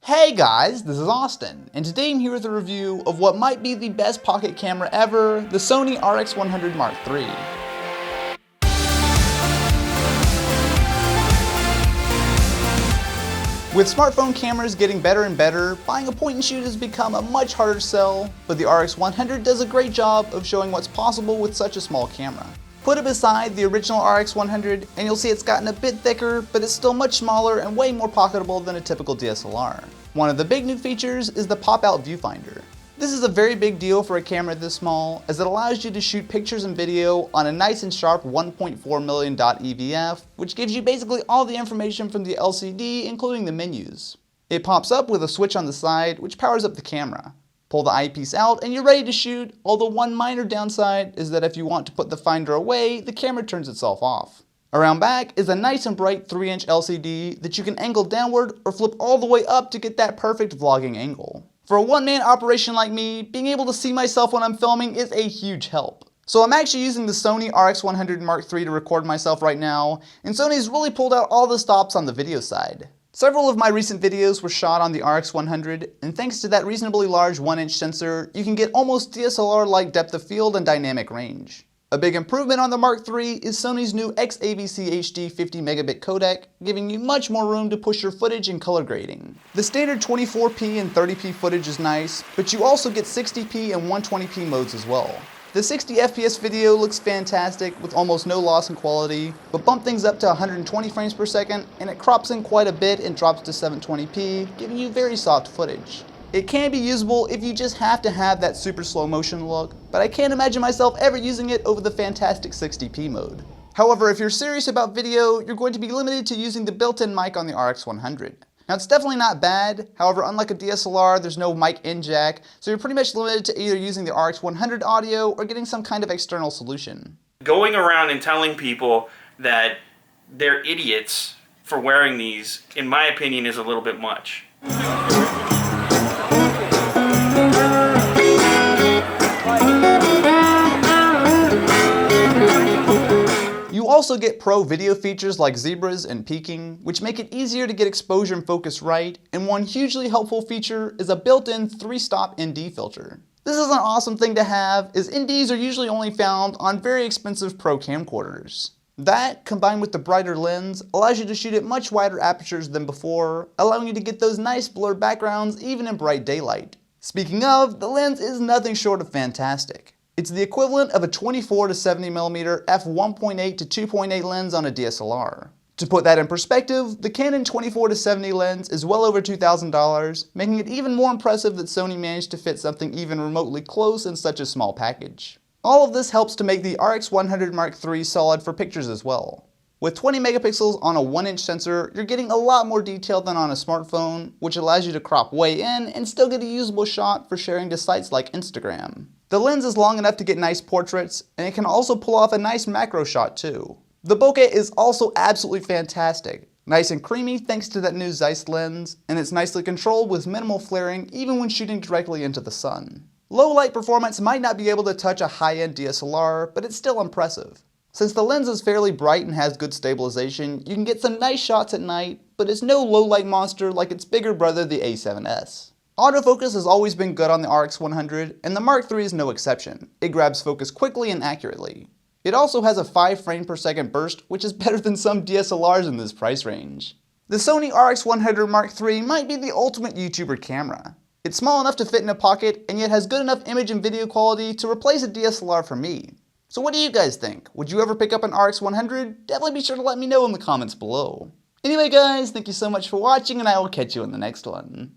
Hey guys, this is Austin, and today I'm here with a review of what might be the best pocket camera ever, the Sony RX100 III. With smartphone cameras getting better and better, buying a point and shoot has become a much harder sell, but the RX100 does a great job of showing what's possible with such a small camera. Put it beside the original RX100 and you'll see it's gotten a bit thicker, but it's still much smaller and way more pocketable than a typical DSLR. One of the big new features is the pop-out viewfinder. This is a very big deal for a camera this small, as it allows you to shoot pictures and video on a nice and sharp 1.4 million dot EVF, which gives you basically all the information from the LCD, including the menus. It pops up with a switch on the side, which powers up the camera. Pull the eyepiece out and you're ready to shoot, although one minor downside is that if you want to put the finder away, the camera turns itself off. Around back is a nice and bright 3-inch LCD that you can angle downward or flip all the way up to get that perfect vlogging angle. For a one-man operation like me, being able to see myself when I'm filming is a huge help. So I'm actually using the Sony RX100 III to record myself right now, and Sony's really pulled out all the stops on the video side. Several of my recent videos were shot on the RX100, and thanks to that reasonably large 1-inch sensor, you can get almost DSLR-like depth of field and dynamic range. A big improvement on the Mark III is Sony's new XAVC HD 50 megabit codec, giving you much more room to push your footage and color grading. The standard 24p and 30p footage is nice, but you also get 60p and 120p modes as well. The 60 FPS video looks fantastic with almost no loss in quality, but bump things up to 120 frames per second and it crops in quite a bit and drops to 720p, giving you very soft footage. It can be usable if you just have to have that super slow motion look, but I can't imagine myself ever using it over the fantastic 60p mode. However, if you're serious about video, you're going to be limited to using the built-in mic on the RX100. Now it's definitely not bad, however unlike a DSLR there's no mic in jack, so you're pretty much limited to either using the RX100 audio or getting some kind of external solution. Going around and telling people that they're idiots for wearing these, in my opinion, is a little bit much. You also get pro video features like zebras and peaking, which make it easier to get exposure and focus right, and one hugely helpful feature is a built-in 3-stop ND filter. This is an awesome thing to have, as NDs are usually only found on very expensive pro camcorders. That, combined with the brighter lens, allows you to shoot at much wider apertures than before, allowing you to get those nice blurred backgrounds even in bright daylight. Speaking of, the lens is nothing short of fantastic. It's the equivalent of a 24 to 70mm f1.8 to 2.8 lens on a DSLR. To put that in perspective, the Canon 24 to 70 lens is well over $2,000, making it even more impressive that Sony managed to fit something even remotely close in such a small package. All of this helps to make the RX100 III solid for pictures as well. With 20 megapixels on a 1-inch sensor, you're getting a lot more detail than on a smartphone, which allows you to crop way in and still get a usable shot for sharing to sites like Instagram. The lens is long enough to get nice portraits, and it can also pull off a nice macro shot too. The bokeh is also absolutely fantastic. Nice and creamy thanks to that new Zeiss lens, and it's nicely controlled with minimal flaring even when shooting directly into the sun. Low light performance might not be able to touch a high-end DSLR, but it's still impressive. Since the lens is fairly bright and has good stabilization, you can get some nice shots at night, but it's no low light monster like its bigger brother, the A7S. Autofocus has always been good on the RX100, and the Mark III is no exception. It grabs focus quickly and accurately. It also has a 5 frame per second burst, which is better than some DSLRs in this price range. The Sony RX100 Mark III might be the ultimate YouTuber camera. It's small enough to fit in a pocket, and yet has good enough image and video quality to replace a DSLR for me. So what do you guys think? Would you ever pick up an RX100? Definitely be sure to let me know in the comments below. Anyway guys, thank you so much for watching, and I will catch you in the next one.